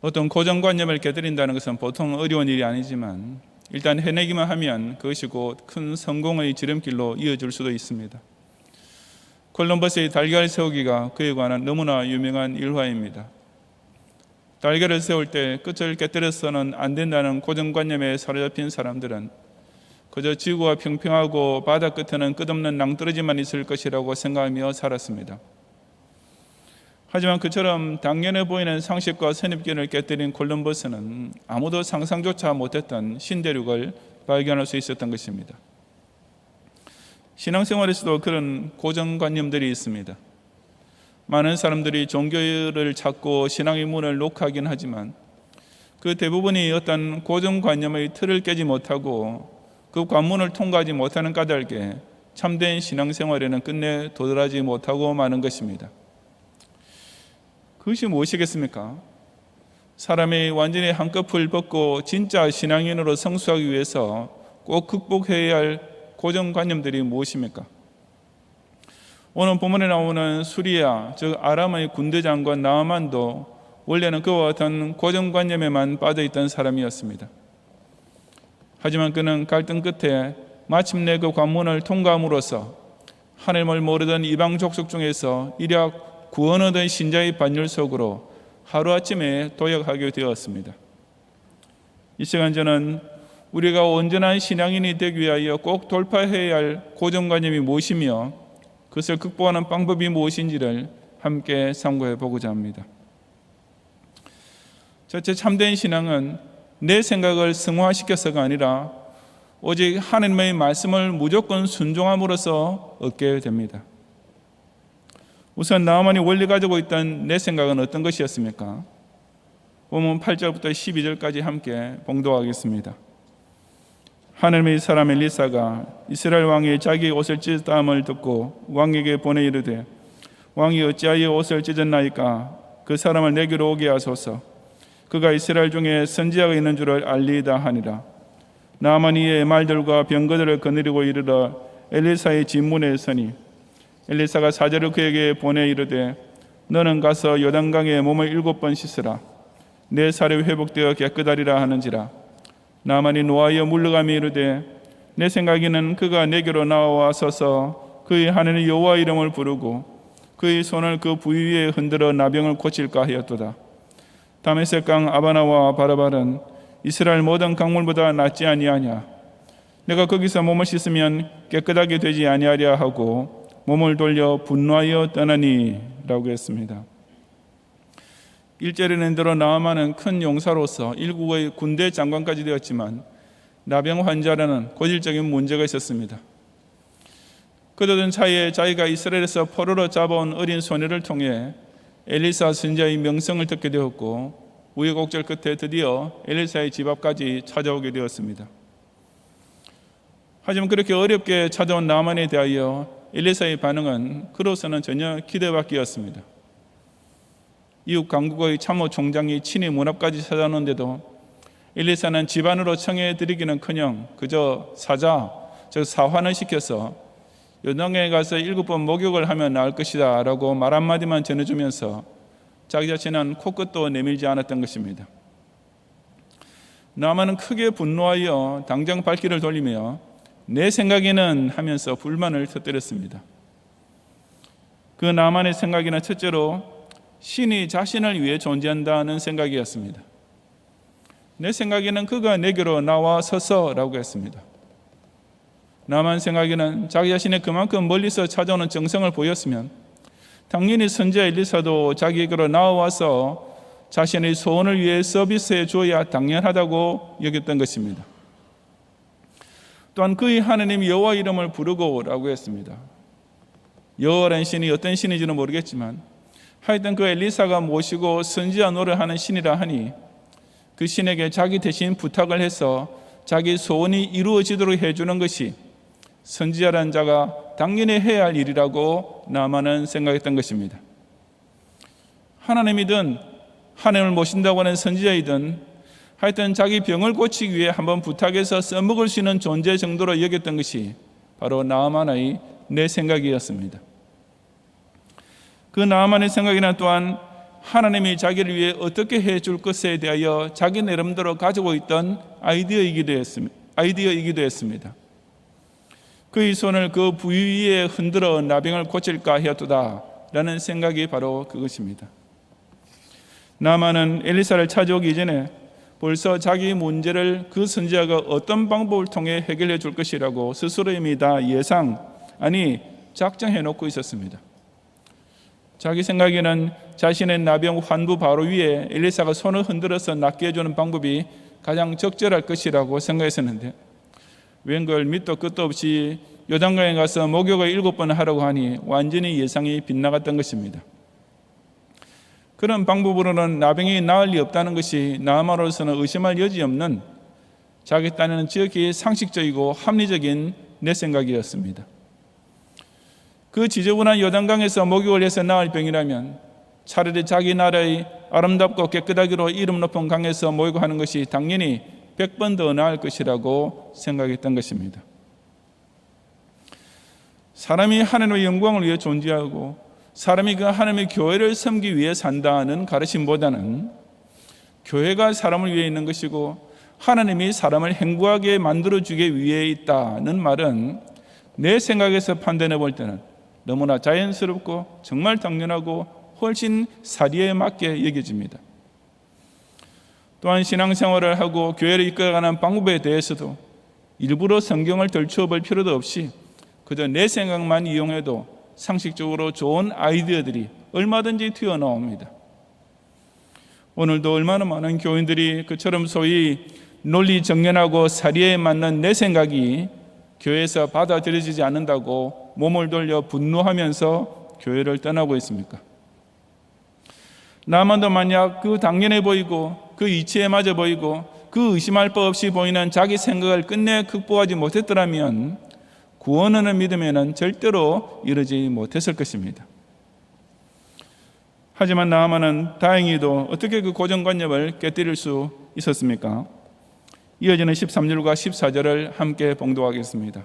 어떤 고정관념을 깨뜨린다는 것은 보통 어려운 일이 아니지만 일단 해내기만 하면 그것이 곧 큰 성공의 지름길로 이어질 수도 있습니다. 콜럼버스의 달걀 세우기가 그에 관한 너무나 유명한 일화입니다. 달걀을 세울 때 끝을 깨뜨려서는 안 된다는 고정관념에 사로잡힌 사람들은 그저 지구가 평평하고 바다 끝에는 끝없는 낭떠러지만 있을 것이라고 생각하며 살았습니다. 하지만 그처럼 당연해 보이는 상식과 선입견을 깨뜨린 콜럼버스는 아무도 상상조차 못했던 신대륙을 발견할 수 있었던 것입니다. 신앙생활에서도 그런 고정관념들이 있습니다. 많은 사람들이 종교를 찾고 신앙의 문을 녹화하긴 하지만 그 대부분이 어떤 고정관념의 틀을 깨지 못하고 그 관문을 통과하지 못하는 까닭에 참된 신앙생활에는 끝내 도달하지 못하고 마는 것입니다. 그것이 무엇이겠습니까? 사람이 완전히 한꺼풀 벗고 진짜 신앙인으로 성수하기 위해서 꼭 극복해야 할 고정관념들이 무엇입니까? 오늘 본문에 나오는 수리아, 즉 아람의 군대 장관 나아만도 원래는 그와 같은 고정관념에만 빠져있던 사람이었습니다. 하지만 그는 갈등 끝에 마침내 그 관문을 통과함으로써 하나님을 모르던 이방 족속 중에서 일약 구원 얻은 신자의 반열 속으로 하루아침에 도약하게 되었습니다. 이 시간 저는 우리가 온전한 신앙인이 되기 위하여 꼭 돌파해야 할 고정관념이 무엇이며 그것을 극복하는 방법이 무엇인지를 함께 상고해 보고자 합니다. 첫째, 참된 신앙은 내 생각을 승화시켜서가 아니라 오직 하나님의 말씀을 무조건 순종함으로써 얻게 됩니다. 우선 나아만이 원래 가지고 있던 내 생각은 어떤 것이었습니까? 본문 8절부터 12절까지 함께 봉독하겠습니다. 하나님의 사람 엘리사가 이스라엘 왕이 자기 옷을 찢었다함을 듣고 왕에게 보내 이르되 왕이 어찌하여 옷을 찢었나이까? 그 사람을 내게로 오게 하소서. 그가 이스라엘 중에 선지자가 있는 줄을 알리이다 하니라. 나아만이 이의 말들과 병거들을 거느리고 이르러 엘리사의 진문에 서니 엘리사가 사절을 그에게 보내 이르되 너는 가서 요단강에 몸을 7번 씻으라. 내 살이 회복되어 깨끗하리라 하는지라. 나아만이 노하여 물러가며 이르되 내 생각에는 그가 내게로 나와서서 그의 하나님 여호와 이름을 부르고 그의 손을 그 부위 위에 흔들어 나병을 고칠까 하였도다. 다메섹 강 아바나와 바라발은 이스라엘 모든 강물보다 낫지 아니하냐? 내가 거기서 몸을 씻으면 깨끗하게 되지 아니하랴 하고 몸을 돌려 분노하여 떠나니 라고 했습니다. 1절에는 들어 나아만은 큰 용사로서 일국의 군대 장관까지 되었지만 나병 환자라는 고질적인 문제가 있었습니다. 그러던 차에 자기가 이스라엘에서 포로로 잡아온 어린 소녀를 통해 엘리사 선지자의 명성을 듣게 되었고 우여곡절 끝에 드디어 엘리사의 집 앞까지 찾아오게 되었습니다. 하지만 그렇게 어렵게 찾아온 나아만에 대하여 엘리사의 반응은 그로서는 전혀 기대밖이었습니다. 이웃 강국의 참모 총장이 친히 문 앞까지 찾아오는데도 엘리사는 집 안으로 청해드리기는커녕 그저 사자, 즉 사환을 시켜서 요단강에 가서 7번 목욕을 하면 나을 것이다 라고 말 한마디만 전해주면서 자기 자신은 코끝도 내밀지 않았던 것입니다. 나아만은 크게 분노하여 당장 발길을 돌리며 내 생각에는 하면서 불만을 터뜨렸습니다. 그 나아만의 생각에는 첫째로 신이 자신을 위해 존재한다는 생각이었습니다. 내 생각에는 그가 내게로 나와서서라고 했습니다. 나아만 생각에는 자기 자신이 그만큼 멀리서 찾아오는 정성을 보였으면 당연히 선지자 엘리사도 자기에게로 나와서 자신의 소원을 위해 서비스해 줘야 당연하다고 여겼던 것입니다. 또한 그의 하나님 여호와 이름을 부르고라고 했습니다. 여호와라는 신이 어떤 신인지는 모르겠지만 하여튼 그 엘리사가 모시고 선지자 노릇하는 신이라 하니 그 신에게 자기 대신 부탁을 해서 자기 소원이 이루어지도록 해주는 것이 선지자라는 자가 당연히 해야 할 일이라고 나아만은 생각했던 것입니다. 하나님이든 하나님을 모신다고 하는 선지자이든 하여튼 자기 병을 고치기 위해 한번 부탁해서 써먹을 수 있는 존재 정도로 여겼던 것이 바로 나아만의 내 생각이었습니다. 그 나아만의 생각에는 또한 하나님이 자기를 위해 어떻게 해줄 것에 대하여 자기 나름대로 가지고 있던 아이디어이기도 했습니다. 그의 손을 그 부위에 흔들어 나병을 고칠까 하였도다 라는 생각이 바로 그것입니다. 나만은 엘리사를 찾아오기 전에 벌써 자기 문제를 그 선지자가 어떤 방법을 통해 해결해 줄 것이라고 스스로 이미 다 작정해 놓고 있었습니다. 자기 생각에는 자신의 나병 환부 바로 위에 엘리사가 손을 흔들어서 낫게 해주는 방법이 가장 적절할 것이라고 생각했었는데 웬걸 밑도 끝도 없이 요단강에 가서 목욕을 7번 하라고 하니 완전히 예상이 빗나갔던 것입니다. 그런 방법으로는 나병이 나을 리 없다는 것이 나아만으로서는 의심할 여지 없는 자기 딴에는 지극히 상식적이고 합리적인 내 생각이었습니다. 그 지저분한 요단강에서 목욕을 해서 나을 병이라면 차라리 자기 나라의 아름답고 깨끗하기로 이름 높은 강에서 목욕하는 것이 당연히 100번 더 나을 것이라고 생각했던 것입니다. 사람이 하나님의 영광을 위해 존재하고 사람이 그 하나님의 교회를 섬기기 위해 산다는 가르침보다는 교회가 사람을 위해 있는 것이고 하나님이 사람을 행복하게 만들어주기 위해 있다는 말은 내 생각에서 판단해 볼 때는 너무나 자연스럽고 정말 당연하고 훨씬 사리에 맞게 여겨집니다. 또한 신앙생활을 하고 교회를 이끌어가는 방법에 대해서도 일부러 성경을 덜추어 볼 필요도 없이 그저 내 생각만 이용해도 상식적으로 좋은 아이디어들이 얼마든지 튀어나옵니다. 오늘도 얼마나 많은 교인들이 그처럼 소위 논리 정연하고 사리에 맞는 내 생각이 교회에서 받아들여지지 않는다고 몸을 돌려 분노하면서 교회를 떠나고 있습니까? 나만도 만약 그 당연해 보이고 그 이치에 맞아 보이고 그 의심할 바 없이 보이는 자기 생각을 끝내 극복하지 못했더라면 구원하는 믿음에는 절대로 이르지 못했을 것입니다. 하지만 나아만은 다행히도 어떻게 그 고정관념을 깨뜨릴 수 있었습니까? 이어지는 13절과 14절을 함께 봉독하겠습니다.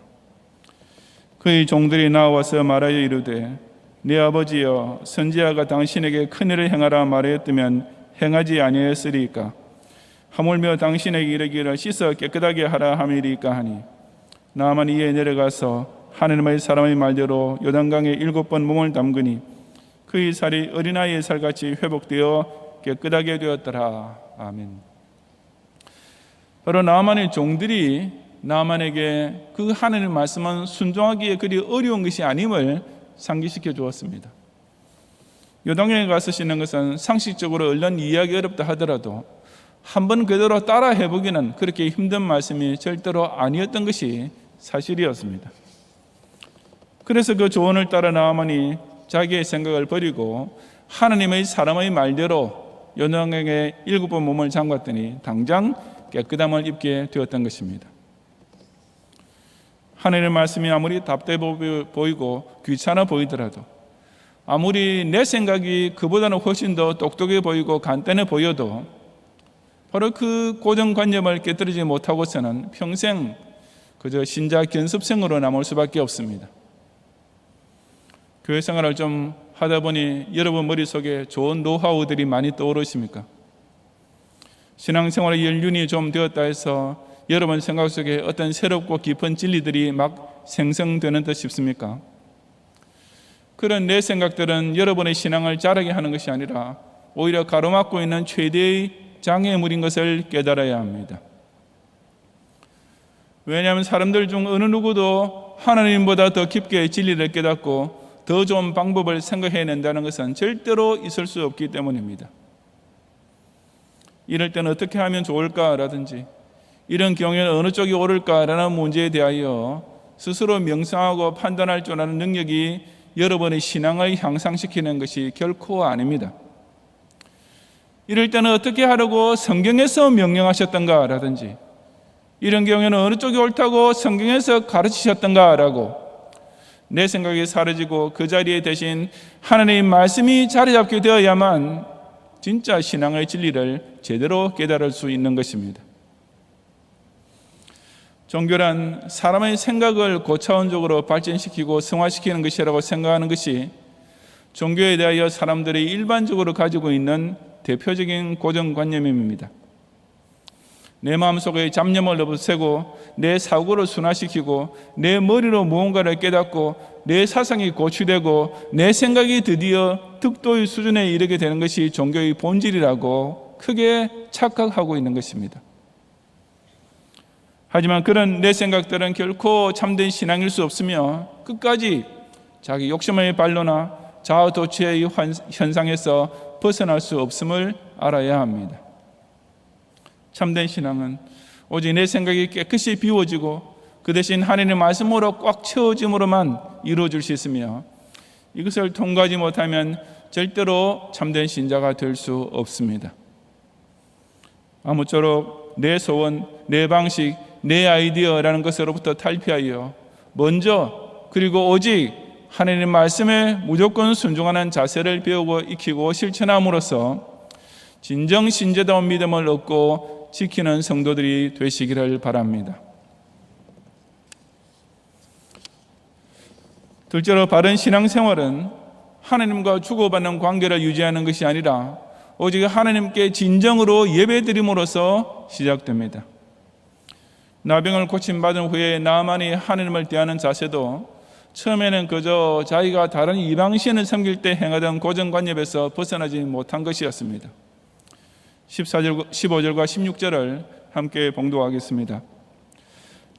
그의 종들이 나와서 말하여 이르되 내 아버지여 선지자가 당신에게 큰일을 행하라 말하였다면 행하지 아니하였으리까? 하물며 당신에게 이르기를 씻어 깨끗하게 하라 함이리까 하니 나아만이 이에 내려가서 하나님의 사람의 말대로 요단강에 7번 몸을 담그니 그의 살이 어린아이의 살같이 회복되어 깨끗하게 되었더라. 아멘. 바로 나아만의 종들이 나아만에게 그 하나님의 말씀은 순종하기에 그리 어려운 것이 아님을 상기시켜 주었습니다. 요단강에 가서 씻는 것은 상식적으로 얼른 이해하기 어렵다 하더라도 한번 그대로 따라 해보기는 그렇게 힘든 말씀이 절대로 아니었던 것이 사실이었습니다. 그래서 그 조언을 따라 나아만이 자기의 생각을 버리고 하나님의 사람의 말대로 요단강에 7번 몸을 담갔더니 당장 깨끗함을 입게 되었던 것입니다. 하나님의 말씀이 아무리 답답해 보이고 귀찮아 보이더라도 아무리 내 생각이 그보다는 훨씬 더 똑똑해 보이고 간단해 보여도 바로 그 고정관념을 깨뜨리지 못하고서는 평생 그저 신자 견습생으로 남을 수밖에 없습니다. 교회 생활을 좀 하다 보니 여러분 머릿속에 좋은 노하우들이 많이 떠오르십니까? 신앙생활의 연륜이 좀 되었다 해서 여러분 생각 속에 어떤 새롭고 깊은 진리들이 막 생성되는 듯 싶습니까? 그런 내 생각들은 여러분의 신앙을 자라게 하는 것이 아니라 오히려 가로막고 있는 최대의 장애물인 것을 깨달아야 합니다. 왜냐하면 사람들 중 어느 누구도 하나님보다 더 깊게 진리를 깨닫고 더 좋은 방법을 생각해낸다는 것은 절대로 있을 수 없기 때문입니다. 이럴 때는 어떻게 하면 좋을까라든지 이런 경우에는 어느 쪽이 옳을까라는 문제에 대하여 스스로 명상하고 판단할 줄 아는 능력이 여러분의 신앙을 향상시키는 것이 결코 아닙니다. 이럴 때는 어떻게 하라고 성경에서 명령하셨던가라든지 이런 경우에는 어느 쪽이 옳다고 성경에서 가르치셨던가라고 내 생각이 사라지고 그 자리에 대신 하나님의 말씀이 자리 잡게 되어야만 진짜 신앙의 진리를 제대로 깨달을 수 있는 것입니다. 종교란 사람의 생각을 고차원적으로 발전시키고 성화시키는 것이라고 생각하는 것이 종교에 대하여 사람들이 일반적으로 가지고 있는 대표적인 고정관념입니다. 내 마음속의 잡념을 없애고 내 사고를 순화시키고 내 머리로 무언가를 깨닫고 내 사상이 고취되고 내 생각이 드디어 득도의 수준에 이르게 되는 것이 종교의 본질이라고 크게 착각하고 있는 것입니다. 하지만 그런 내 생각들은 결코 참된 신앙일 수 없으며 끝까지 자기 욕심의 발로나 자아도취의 현상에서 벗어날 수 없음을 알아야 합니다. 참된 신앙은 오직 내 생각이 깨끗이 비워지고 그 대신 하나님의 말씀으로 꽉 채워짐으로만 이루어질 수 있으며 이것을 통과하지 못하면 절대로 참된 신자가 될 수 없습니다. 아무쪼록 내 소원, 내 방식, 내 아이디어라는 것으로부터 탈피하여 먼저 그리고 오직 하나님의 말씀에 무조건 순종하는 자세를 배우고 익히고 실천함으로써 진정 신자다운 믿음을 얻고 지키는 성도들이 되시기를 바랍니다. 둘째로 바른 신앙생활은 하나님과 주고받는 관계를 유지하는 것이 아니라 오직 하나님께 진정으로 예배드림으로써 시작됩니다. 나병을 고침받은 후에 나만이 하나님을 대하는 자세도 처음에는 그저 자기가 다른 이방신을 섬길 때 행하던 고정관념에서 벗어나지 못한 것이었습니다. 15절과 16절을 함께 봉독하겠습니다.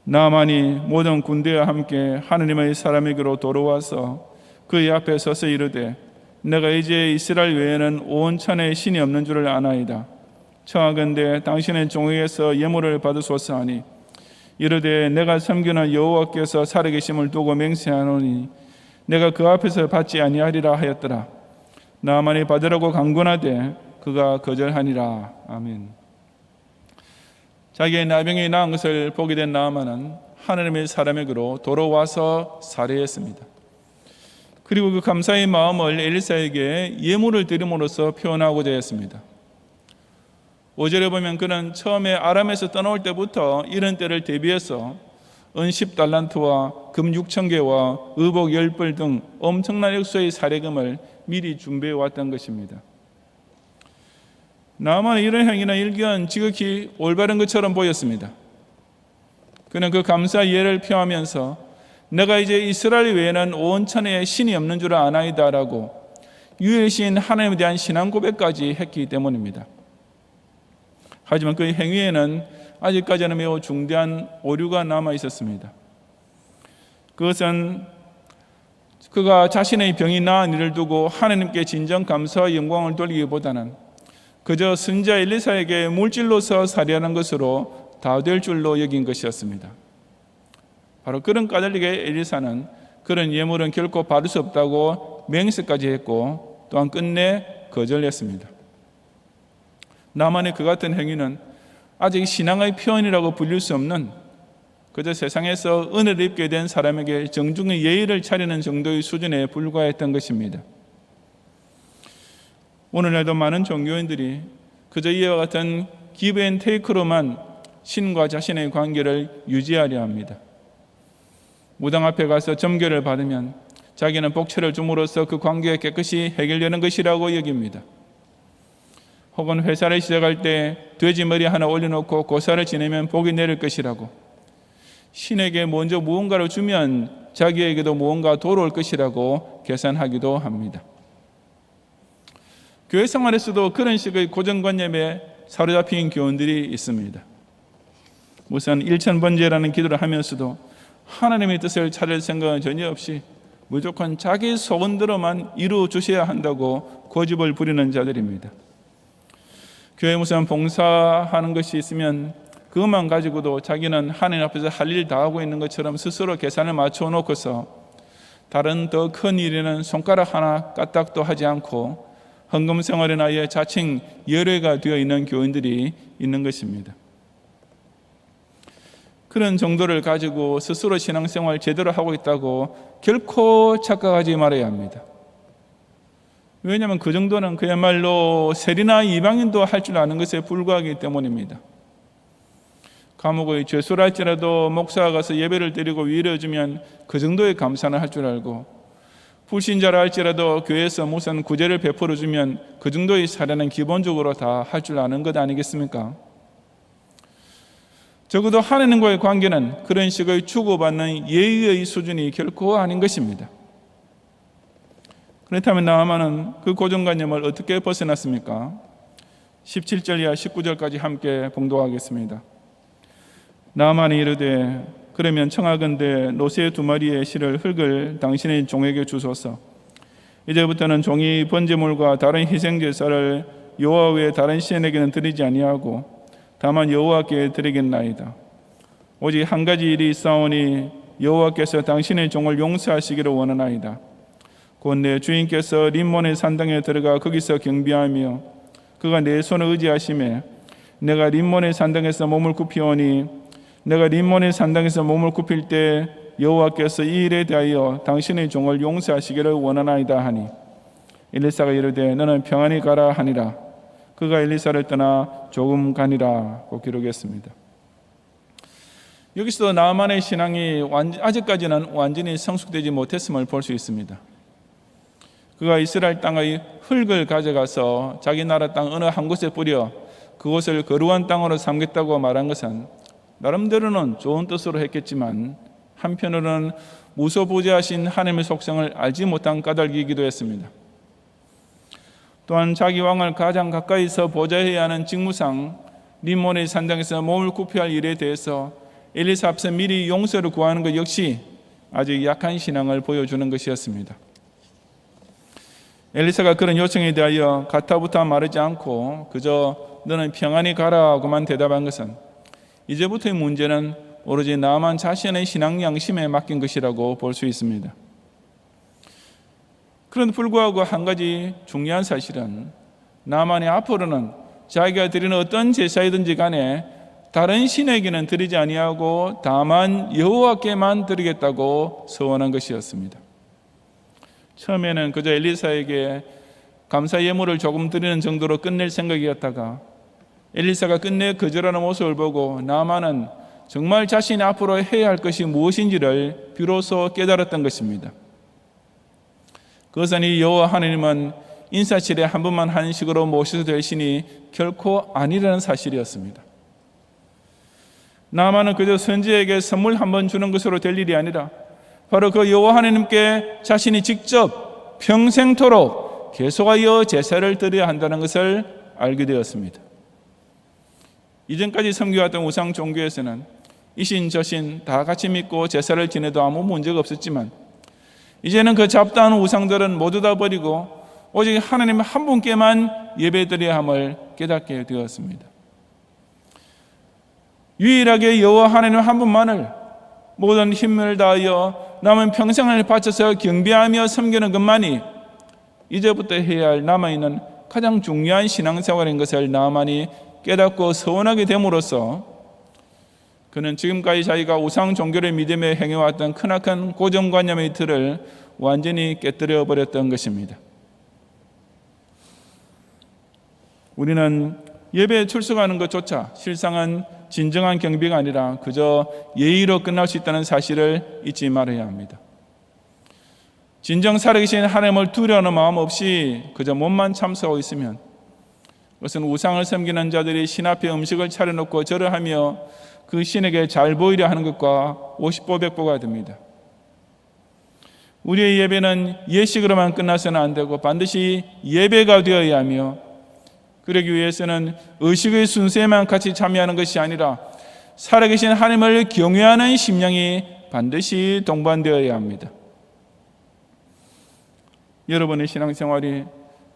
나만이 모든 군대와 함께 하느님의 사람에게로 돌아와서 그의 앞에 서서 이르되 내가 이제 이스라엘 외에는 온 천하에 신이 없는 줄을 아나이다. 청하건대 당신의 종에게서 예물을 받으소서 하니 이르되 내가 섬기는 여호와께서 살아계심을 두고 맹세하노니 내가 그 앞에서 받지 아니하리라 하였더라. 나만이 받으라고 강권하되 그가 거절하니라. 아멘. 자기의 나병이 나은 것을 보게 된 나아만은 하나님의 사람에게로 돌아와서 살해했습니다. 그리고 그 감사의 마음을 엘리사에게 예물을 드림으로써 표현하고자 했습니다. 5절에 보면 그는 처음에 아람에서 떠나올 때부터 이런 때를 대비해서 은 10달란트와 금 6,000개와 의복 10벌 등 엄청난 액수의 살해금을 미리 준비해 왔던 것입니다. 나아만의 이런 행위는 일견 지극히 올바른 것처럼 보였습니다. 그는 그 감사 예를 표하면서 내가 이제 이스라엘 외에는 온 천하에 신이 없는 줄 아나이다 라고 유일신 하나님에 대한 신앙 고백까지 했기 때문입니다. 하지만 그 행위에는 아직까지는 매우 중대한 오류가 남아 있었습니다. 그것은 그가 자신의 병이 나은 일을 두고 하나님께 진정 감사와 영광을 돌리기보다는 그저 선지자 엘리사에게 물질로서 살해하는 것으로 다 될 줄로 여긴 것이었습니다. 바로 그런 까닭에 엘리사는 그런 예물은 결코 받을 수 없다고 맹세까지 했고 또한 끝내 거절했습니다. 나만의 그 같은 행위는 아직 신앙의 표현이라고 불릴 수 없는 그저 세상에서 은혜를 입게 된 사람에게 정중히 예의를 차리는 정도의 수준에 불과했던 것입니다. 오늘날도 많은 종교인들이 그저 이와 같은 기브 앤 테이크로만 신과 자신의 관계를 유지하려 합니다. 무당 앞에 가서 점괘를 받으면 자기는 복채를 줌으로써 그 관계가 깨끗이 해결되는 것이라고 여깁니다. 혹은 회사를 시작할 때 돼지 머리 하나 올려놓고 고사를 지내면 복이 내릴 것이라고, 신에게 먼저 무언가를 주면 자기에게도 무언가 돌아올 것이라고 계산하기도 합니다. 교회 생활에서도 그런 식의 고정관념에 사로잡힌 교원들이 있습니다. 우선 1000번제라는 기도를 하면서도 하나님의 뜻을 찾을 생각은 전혀 없이 무조건 자기 소원대로만 이루어 주셔야 한다고 고집을 부리는 자들입니다. 교회 무슨 봉사하는 것이 있으면 그것만 가지고도 자기는 하나님 앞에서 할 일 다 하고 있는 것처럼 스스로 계산을 맞춰 놓고서 다른 더 큰 일에는 손가락 하나 까딱도 하지 않고 헌금 생활에나 아예 자칭 열애가 되어 있는 교인들이 있는 것입니다. 그런 정도를 가지고 스스로 신앙생활 제대로 하고 있다고 결코 착각하지 말아야 합니다. 왜냐하면 그 정도는 그야말로 세리나 이방인도 할 줄 아는 것에 불과하기 때문입니다. 감옥의 죄수랄지라도 목사가 가서 예배를 드리고 위로해주면 그 정도의 감사는 할 줄 알고, 불신자라 할지라도 교회에서 무슨 구제를 베풀어주면 그 정도의 사례는 기본적으로 다 할 줄 아는 것 아니겠습니까? 적어도 하나님과의 관계는 그런 식의 주고받는 예의의 수준이 결코 아닌 것입니다. 그렇다면 나아만은 그 고정관념을 어떻게 벗어났습니까? 17절 이하 19절까지 함께 봉독하겠습니다. 나아만이 이르되 그러면 청하건대 노새 2마리의 실을 흙을 당신의 종에게 주소서. 이제부터는 종이 번제물과 다른 희생제사를 여호와 외에 다른 신에게는 드리지 아니하고 다만 여호와께 드리겠나이다. 오직 한 가지 일이 있사오니 여호와께서 당신의 종을 용서하시기를 원하나이다. 곧 내 주인께서 림몬의 산당에 들어가 거기서 경비하며 그가 내 손을 의지하심에 내가 림몬의 산당에서 몸을 굽히오니 내가 림몬의 산당에서 몸을 굽힐 때 여호와께서 이 일에 대하여 당신의 종을 용서하시기를 원하나이다 하니 엘리사가 이르되 너는 평안히 가라 하니라. 그가 엘리사를 떠나 조금 가니라. 고 기록했습니다. 여기서도 나아만의 신앙이 아직까지는 완전히 성숙되지 못했음을 볼 수 있습니다. 그가 이스라엘 땅의 흙을 가져가서 자기 나라 땅 어느 한 곳에 뿌려 그곳을 거룩한 땅으로 삼겠다고 말한 것은 나름대로는 좋은 뜻으로 했겠지만 한편으로는 무소부재하신 하나님의 속성을 알지 못한 까닭이기도 했습니다. 또한 자기 왕을 가장 가까이서 보좌해야 하는 직무상 림몬의 산당에서 몸을 굽혀야 할 일에 대해서 엘리사 앞서 미리 용서를 구하는 것 역시 아직 약한 신앙을 보여주는 것이었습니다. 엘리사가 그런 요청에 대하여 가타부타 말하지 않고 그저 너는 평안히 가라고만 대답한 것은 이제부터의 문제는 오로지 나만 자신의 신앙 양심에 맡긴 것이라고 볼 수 있습니다. 그런데 불구하고 한 가지 중요한 사실은 나만이 앞으로는 자기가 드리는 어떤 제사이든지 간에 다른 신에게는 드리지 아니하고 다만 여호와께만 드리겠다고 서원한 것이었습니다. 처음에는 그저 엘리사에게 감사 예물을 조금 드리는 정도로 끝낼 생각이었다가 엘리사가 끝내 거절하는 모습을 보고 나아만은 정말 자신이 앞으로 해야 할 것이 무엇인지를 비로소 깨달았던 것입니다. 그것은 이 여호와 하나님은 인사치레 한 번만 하는 식으로 모셔도 될 신이 결코 아니라는 사실이었습니다. 나아만은 그저 선지에게 선물 한 번 주는 것으로 될 일이 아니라 바로 그 여호와 하나님께 자신이 직접 평생토록 계속하여 제사를 드려야 한다는 것을 알게 되었습니다. 이전까지 섬겨왔던 우상 종교에서는 이신 저신 다 같이 믿고 제사를 지내도 아무 문제가 없었지만 이제는 그 잡다한 우상들은 모두 다 버리고 오직 하나님 한 분께만 예배드려야 함을 깨닫게 되었습니다. 유일하게 여호와 하나님 한 분만을 모든 힘을 다하여 남은 평생을 바쳐서 경배하며 섬기는 것만이 이제부터 해야 할 남아있는 가장 중요한 신앙생활인 것을 나만이 깨닫고 서원하게 됨으로써 그는 지금까지 자기가 우상 종교를 믿으며 행해왔던 크나큰 고정관념의 틀을 완전히 깨뜨려 버렸던 것입니다. 우리는 예배에 출석하는 것조차 실상은 진정한 경배가 아니라 그저 예의로 끝날 수 있다는 사실을 잊지 말아야 합니다. 진정 살아계신 하나님을 두려워하는 마음 없이 그저 몸만 참석하고 있으면 그것은 우상을 섬기는 자들이 신 앞에 음식을 차려놓고 절을 하며 그 신에게 잘 보이려 하는 것과 50보 100보가 됩니다. 우리의 예배는 예식으로만 끝나서는 안 되고 반드시 예배가 되어야 하며 그러기 위해서는 의식의 순서에만 같이 참여하는 것이 아니라 살아계신 하나님을 경외하는 심령이 반드시 동반되어야 합니다. 여러분의 신앙생활이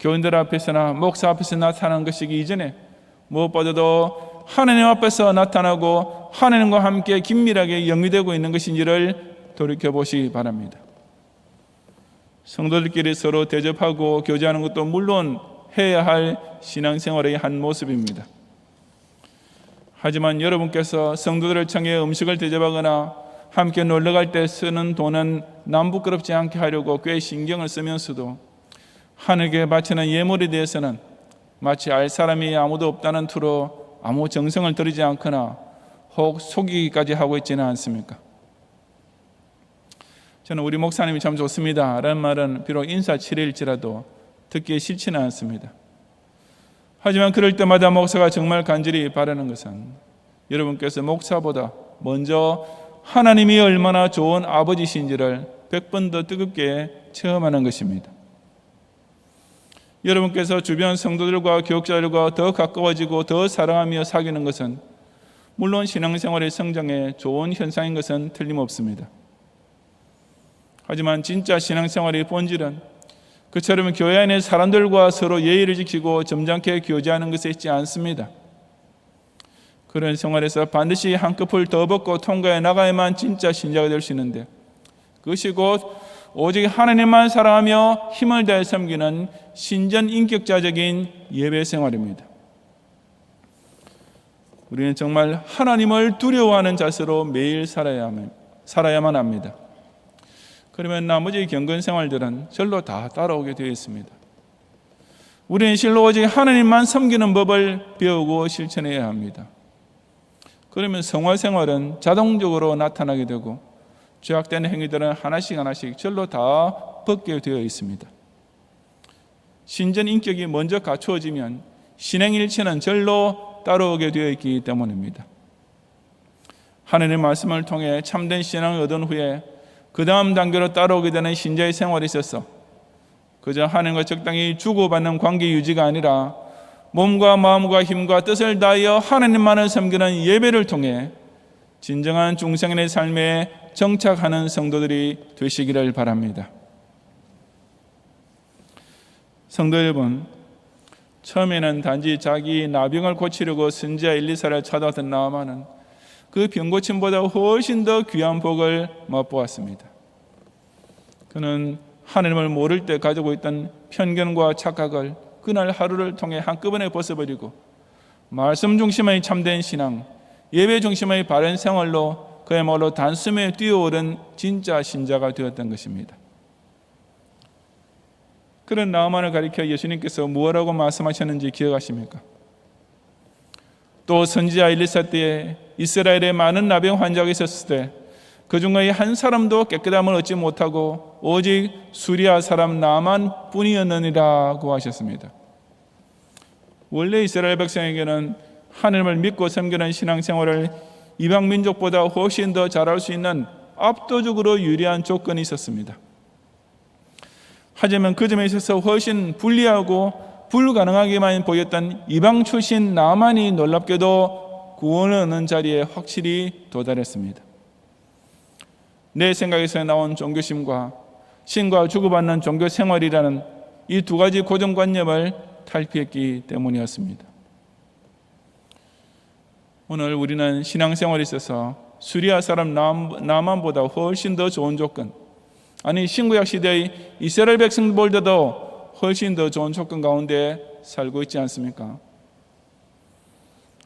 교인들 앞에서나 목사 앞에서 나타나는 것이기 이전에 무엇보다도 하나님 앞에서 나타나고 하나님과 함께 긴밀하게 영위되고 있는 것인지를 돌이켜보시기 바랍니다. 성도들끼리 서로 대접하고 교제하는 것도 물론 해야 할 신앙생활의 한 모습입니다. 하지만 여러분께서 성도들을 청해 음식을 대접하거나 함께 놀러갈 때 쓰는 돈은 남 부끄럽지 않게 하려고 꽤 신경을 쓰면서도 하늘께 바치는 예물에 대해서는 마치 알 사람이 아무도 없다는 투로 아무 정성을 들이지 않거나 혹 속이기까지 하고 있지는 않습니까? 저는 우리 목사님이 참 좋습니다 라는 말은 비록 인사치레일지라도 듣기 싫지는 않습니다. 하지만 그럴 때마다 목사가 정말 간절히 바라는 것은 여러분께서 목사보다 먼저 하나님이 얼마나 좋은 아버지신지를 100번 더 뜨겁게 체험하는 것입니다. 여러분께서 주변 성도들과 교육자들과 더 가까워지고 더 사랑하며 사귀는 것은 물론 신앙생활의 성장에 좋은 현상인 것은 틀림없습니다. 하지만 진짜 신앙생활의 본질은 그처럼 교회 안의 사람들과 서로 예의를 지키고 점잖게 교제하는 것에 있지 않습니다. 그런 생활에서 반드시 한꺼풀 더 벗고 통과해 나가야만 진짜 신자가 될 수 있는데, 그것이 곧 오직 하나님만 사랑하며 힘을 다해 섬기는 신전 인격자적인 예배 생활입니다. 우리는 정말 하나님을 두려워하는 자세로 매일 살아야만 합니다. 그러면 나머지 경건 생활들은 절로 다 따라오게 되어 있습니다. 우리는 실로 오직 하나님만 섬기는 법을 배우고 실천해야 합니다. 그러면 성화 생활은 자동적으로 나타나게 되고 죄악된 행위들은 하나씩 절로 다 벗게 되어 있습니다. 신전 인격이 먼저 갖추어지면 신행일체는 절로 따라오게 되어 있기 때문입니다. 하나님의 말씀을 통해 참된 신앙을 얻은 후에 그 다음 단계로 따라오게 되는 신자의 생활에 있어서 그저 하나님과 적당히 주고받는 관계 유지가 아니라 몸과 마음과 힘과 뜻을 다하여 하나님만을 섬기는 예배를 통해 진정한 중생의 삶에 정착하는 성도들이 되시기를 바랍니다. 성도 여러분, 처음에는 단지 자기 나병을 고치려고 선지자 엘리사를 찾아왔던 나아만은 그 병고침보다 훨씬 더 귀한 복을 맛보았습니다. 그는 하나님을 모를 때 가지고 있던 편견과 착각을 그날 하루를 통해 한꺼번에 벗어버리고 말씀 중심의 참된 신앙, 예배 중심의 바른 생활로 그야말로 단숨에 뛰어오른 진짜 신자가 되었던 것입니다. 그런 나아만을 가리켜 예수님께서 무엇라고 말씀하셨는지 기억하십니까? 또 선지자 엘리사 때에 이스라엘에 많은 나병 환자가 있었을 때 그 중에 한 사람도 깨끗함을 얻지 못하고 오직 수리아 사람 나만 뿐이었느니라고 하셨습니다. 원래 이스라엘 백성에게는 하나님을 믿고 섬기는 신앙생활을 이방 민족보다 훨씬 더 잘할 수 있는 압도적으로 유리한 조건이 있었습니다. 하지만 그 점에 있어서 훨씬 불리하고 불가능하게만 보였던 이방 출신 나만이 놀랍게도 구원을 얻는 자리에 확실히 도달했습니다. 내 생각에서 나온 종교심과 신과 주고받는 종교 생활이라는 이 두 가지 고정관념을 탈피했기 때문이었습니다. 오늘 우리는 신앙생활에 있어서 수리아 사람 나만보다 훨씬 더 좋은 조건, 아니 신구약 시대의 이스라엘 백성들보다도 훨씬 더 좋은 조건 가운데 살고 있지 않습니까?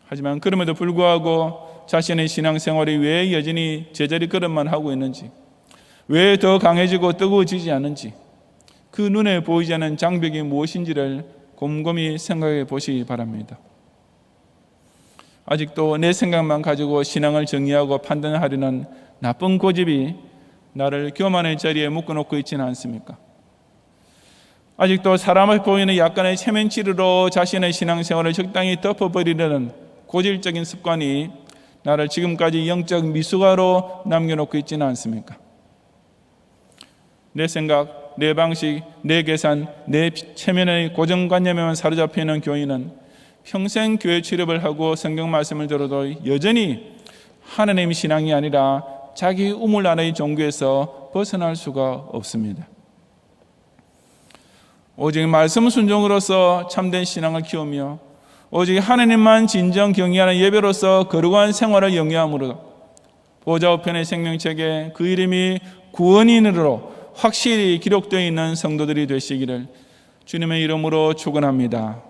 하지만 그럼에도 불구하고 자신의 신앙생활이 왜 여전히 제자리 걸음만 하고 있는지, 왜 더 강해지고 뜨거워지지 않는지, 그 눈에 보이지 않는 장벽이 무엇인지를 곰곰이 생각해 보시기 바랍니다. 아직도 내 생각만 가지고 신앙을 정의하고 판단하려는 나쁜 고집이 나를 교만의 자리에 묶어놓고 있지는 않습니까? 아직도 사람을 보이는 약간의 체면치르로 자신의 신앙생활을 적당히 덮어버리려는 고질적인 습관이 나를 지금까지 영적 미숙아로 남겨놓고 있지는 않습니까? 내 생각, 내 방식, 내 계산, 내 체면의 고정관념에만 사로잡혀 있는 교인은 평생 교회 출입을 하고 성경 말씀을 들어도 여전히 하나님 신앙이 아니라 자기 우물 안의 종교에서 벗어날 수가 없습니다. 오직 말씀 순종으로서 참된 신앙을 키우며 오직 하나님만 진정 경외하는 예배로서 거룩한 생활을 영위함으로 보좌 우편의 생명책에 그 이름이 구원인으로 확실히 기록되어 있는 성도들이 되시기를 주님의 이름으로 축원합니다.